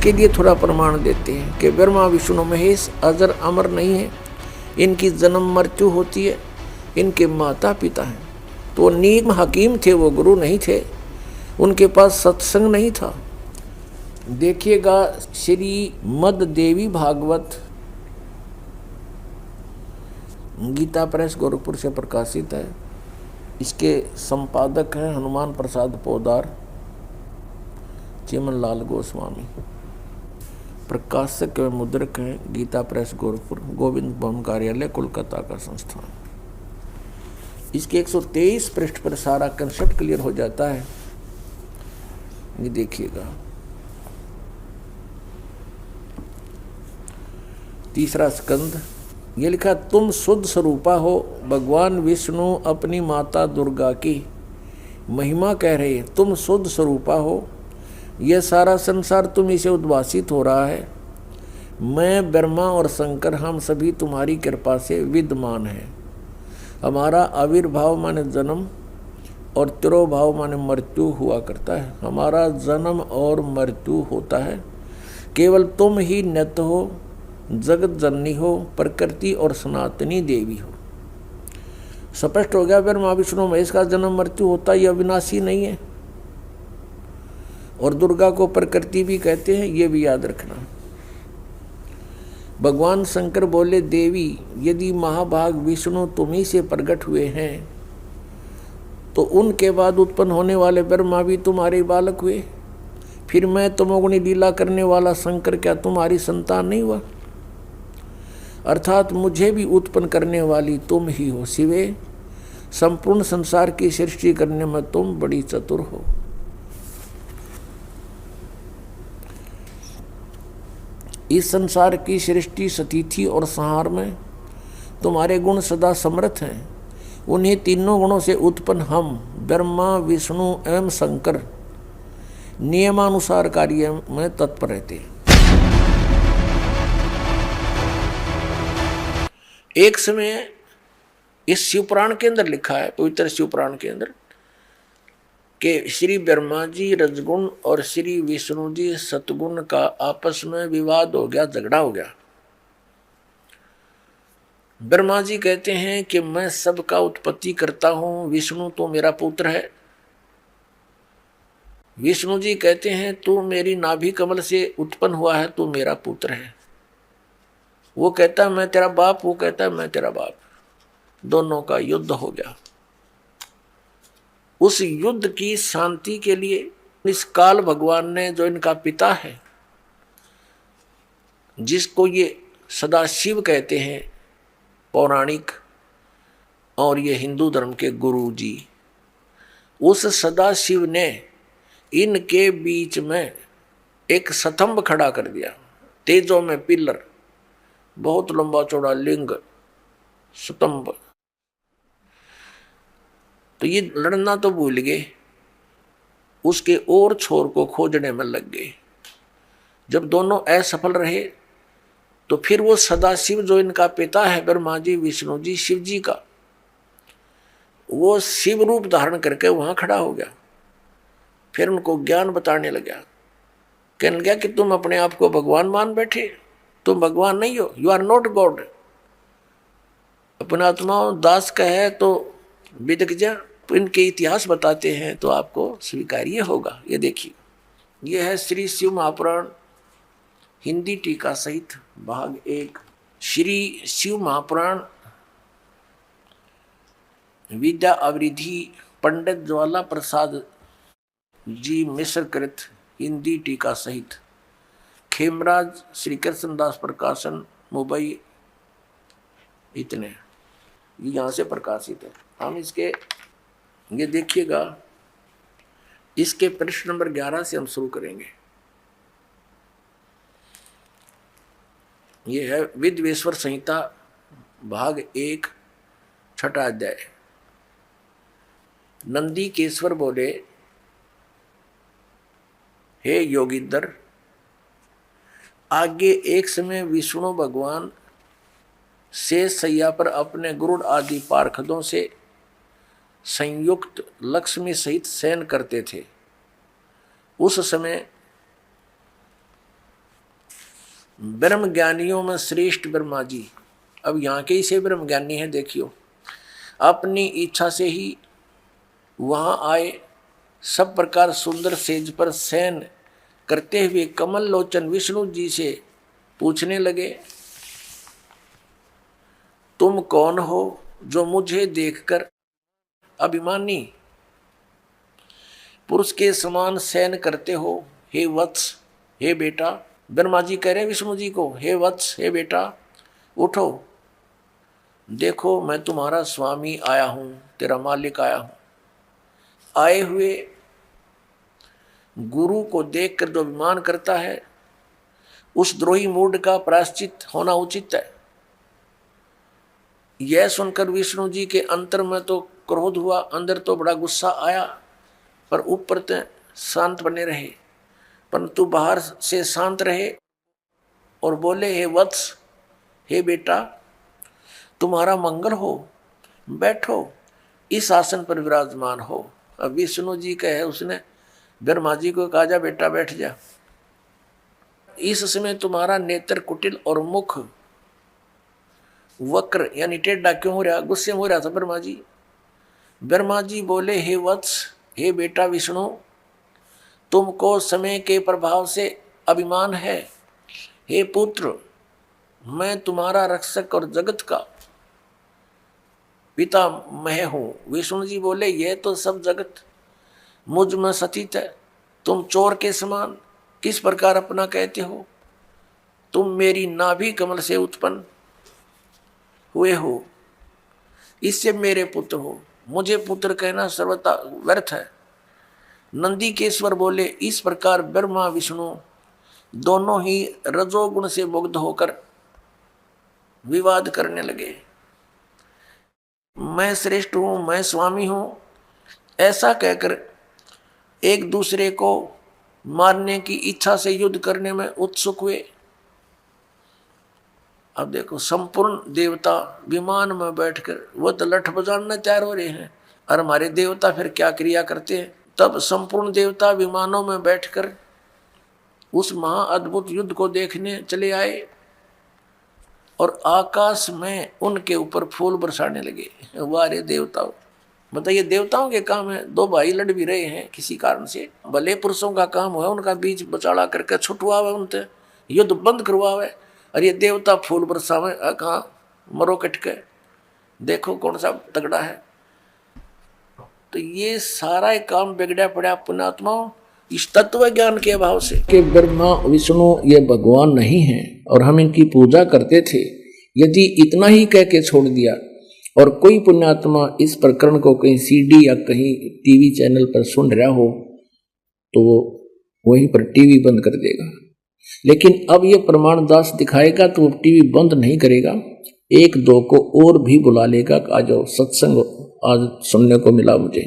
इसके लिए थोड़ा प्रमाण देते हैं कि ब्रह्मा विष्णु महेश अजर अमर नहीं है, इनकी जन्म मृत्यु होती है, इनके माता पिता हैं। तो नीम हकीम थे, वो गुरु नहीं थे, उनके पास सत्संग नहीं था। देखिएगा श्री मद देवी भागवत गीता प्रेस गोरखपुर से प्रकाशित है। इसके संपादक हैं हनुमान प्रसाद पोदार, चिमन लाल गोस्वामी। प्रकाशक एवं मुद्रक हैं गीता प्रेस गोरखपुर, गोविंद भवन कार्यालय कोलकाता का संस्थान। इसके 123 पृष्ठ पर सारा कंसेप्ट क्लियर हो जाता है। ये देखिएगा, तीसरा स्कंद, ये लिखा, तुम शुद्ध स्वरूपा हो। भगवान विष्णु अपनी माता दुर्गा की महिमा कह रहे हैं, तुम शुद्ध स्वरूपा हो, यह सारा संसार तुम से उद्भासित हो रहा है। मैं ब्रह्मा और शंकर हम सभी तुम्हारी कृपा से विद्यमान हैं। हमारा आविर्भाव माने जन्म और तिरोभाव माने मृत्यु हुआ करता है। हमारा जन्म और मृत्यु होता है, केवल तुम ही नित्य हो, जगत जननी हो, प्रकृति और सनातनी देवी हो। स्पष्ट हो गया, ब्रह्मा विष्णु महेश का जन्म मृत्यु होता है, यह अविनाशी नहीं है। और दुर्गा को प्रकृति भी कहते हैं, ये भी याद रखना। भगवान शंकर बोले, देवी यदि महाभाग विष्णु तुम्ही से प्रकट हुए हैं तो उनके बाद उत्पन्न होने वाले ब्रह्मा भी तुम्हारे बालक हुए। फिर मैं तमोगुणी लीला करने वाला शंकर क्या तुम्हारी संतान नहीं हुआ? अर्थात मुझे भी उत्पन्न करने वाली तुम ही हो। शिवे, संपूर्ण संसार की सृष्टि करने में तुम बड़ी चतुर हो। इस संसार की सृष्टि, स्थिति और संहार में तुम्हारे गुण सदा समर्थ हैं। उन्हीं तीनों गुणों से उत्पन्न हम ब्रह्मा विष्णु एवं शंकर नियमानुसार कार्य में तत्पर रहते हैं। एक समय इस शिवपुराण के अंदर लिखा है, पवित्र शिवपुराण के अंदर, कि श्री ब्रह्मा जी रजगुण और श्री विष्णु जी सतगुण का आपस में विवाद हो गया, झगड़ा हो गया। ब्रह्मा जी कहते हैं कि मैं सबका उत्पत्ति करता हूं, विष्णु तो मेरा पुत्र है। विष्णु जी कहते हैं तू मेरी नाभि कमल से उत्पन्न हुआ है, तू मेरा पुत्र है। वो कहता है मैं तेरा बाप, वो कहता है मैं तेरा बाप। दोनों का युद्ध हो गया। उस युद्ध की शांति के लिए इस काल भगवान ने, जो इनका पिता है, जिसको ये सदाशिव कहते हैं पौराणिक, और ये हिंदू धर्म के गुरु जी, उस सदाशिव ने इनके बीच में एक स्तंभ खड़ा कर दिया, तेजों में पिलर, बहुत लंबा चौड़ा लिंग स्तंभ। तो ये लड़ना तो भूल गए, उसके और छोर को खोजने में लग गए। जब दोनों असफल रहे तो फिर वो सदाशिव, जो इनका पिता है ब्रह्मा जी विष्णु जी शिव जी का, वो शिव रूप धारण करके वहां खड़ा हो गया। फिर उनको ज्ञान बताने लगा, कहने लगा कि तुम अपने आप को भगवान मान बैठे, तुम भगवान नहीं हो, यू आर नॉट गॉड। अपना आत्मा दास का है तो विदक जा, तो इनके इतिहास बताते हैं तो आपको स्वीकार्य होगा। ये देखिए, ये है श्री शिव महापुराण हिंदी टीका सहित भाग 1। श्री शिव महापुराण विद्या अवरिधि पंडित ज्वाला प्रसाद जी मिश्र कृत हिंदी टीका सहित, खेमराज श्री कृष्णदास प्रकाशन मुंबई, इतने यहाँ से प्रकाशित है। हम इसके, ये देखिएगा, इसके पृष्ठ नंबर 11 से हम शुरू करेंगे। ये है विद्वेश्वर संहिता भाग 1 छठा अध्याय। नंदी केश्वर बोले, हे योगींद्र, आगे एक समय विष्णु भगवान शेष सैया पर अपने गरुड़ आदि पार्षदों से संयुक्त लक्ष्मी सहित शयन करते थे। उस समय ब्रह्म ज्ञानियों में श्रेष्ठ ब्रह्मा जी। अब यहाँ के ही से ब्रह्म ज्ञानी हैं, देखियो अपनी इच्छा से ही वहाँ आए, सब प्रकार सुंदर सेज पर शयन करते हुए कमल लोचन विष्णु जी से पूछने लगे, तुम कौन हो जो मुझे देखकर अभिमानी पुरुष के समान शयन करते हो? हे वत्स, हे बेटा। ब्रह्मा जी कह रहे विष्णु जी को, हे वत्स, हे बेटा उठो, देखो मैं तुम्हारा स्वामी आया हूं, तेरा मालिक आया हूं। आए हुए गुरु को देखकर जो अभिमान करता है उस द्रोही मूड का प्रायश्चित होना उचित है। यह सुनकर विष्णु जी के अंतर में तो क्रोध हुआ, अंदर तो बड़ा गुस्सा आया, पर ऊपर तो शांत बने रहे, परंतु बाहर से शांत रहे और बोले, हे वत्स, हे बेटा तुम्हारा मंगल हो, बैठो, इस आसन पर विराजमान हो। अब विष्णु जी कहे, उसने ब्रह्मा जी को कहा, जा बेटा बैठ जा। इस समय तुम्हारा नेत्र कुटिल और मुख वक्र यानी टेढ़ा क्यों हो रहा? गुस्से में हो रहा था ब्रह्मा जी। ब्रह्मा जी बोले, हे वत्स, हे बेटा विष्णु, तुमको समय के प्रभाव से अभिमान है। हे पुत्र, मैं तुम्हारा रक्षक और जगत का पिता मैं हूं। विष्णु जी बोले, यह तो सब जगत मुझ में सचित है, तुम चोर के समान किस प्रकार अपना कहते हो? तुम मेरी नाभि कमल से उत्पन्न हुए हो, इससे मेरे पुत्र हो, मुझे पुत्र कहना सर्वथा व्यर्थ है। नंदीकेश्वर बोले, इस प्रकार ब्रह्मा विष्णु दोनों ही रजोगुण से मुग्ध होकर विवाद करने लगे। मैं श्रेष्ठ हूं, मैं स्वामी हूं, ऐसा कहकर एक दूसरे को मारने की इच्छा से युद्ध करने में उत्सुक हुए। अब देखो संपूर्ण देवता विमान में बैठकर वो तो लठ बजाने तैयार हो रहे हैं, और हमारे देवता फिर क्या क्रिया करते हैं। तब संपूर्ण देवता विमानों में बैठकर उस महाअद्भुत युद्ध को देखने चले आए और आकाश में उनके ऊपर फूल बरसाने लगे। वारे देवताओं, बताइए देवताओं के काम है, दो भाई लड़ भी रहे हैं किसी कारण से, भले पुरुषों का काम हुआ उनका बीच बचाड़ा करके छुटवावे, उनसे युद्ध बंद करवावे, और ये देवता फूल बरसावे। कहाँ मरो कटके, देखो कौन सा तगड़ा है। तो ये सारा एक काम बिगड़ा पड़ा पुण्यात्माओं इस तत्व ज्ञान के अभाव से कि ब्रह्मा विष्णु ये भगवान नहीं है और हम इनकी पूजा करते थे। यदि इतना ही कह के छोड़ दिया और कोई पुण्यात्मा इस प्रकरण को कहीं सीडी या कहीं टीवी चैनल पर सुन रहा हो तो वो वहीं पर टीवी बंद कर देगा। लेकिन अब ये प्रमाण दास दिखाएगा तो वो टीवी बंद नहीं करेगा, एक दो को और भी बुला लेगा। आज सत्संग आज सुनने को मिला मुझे।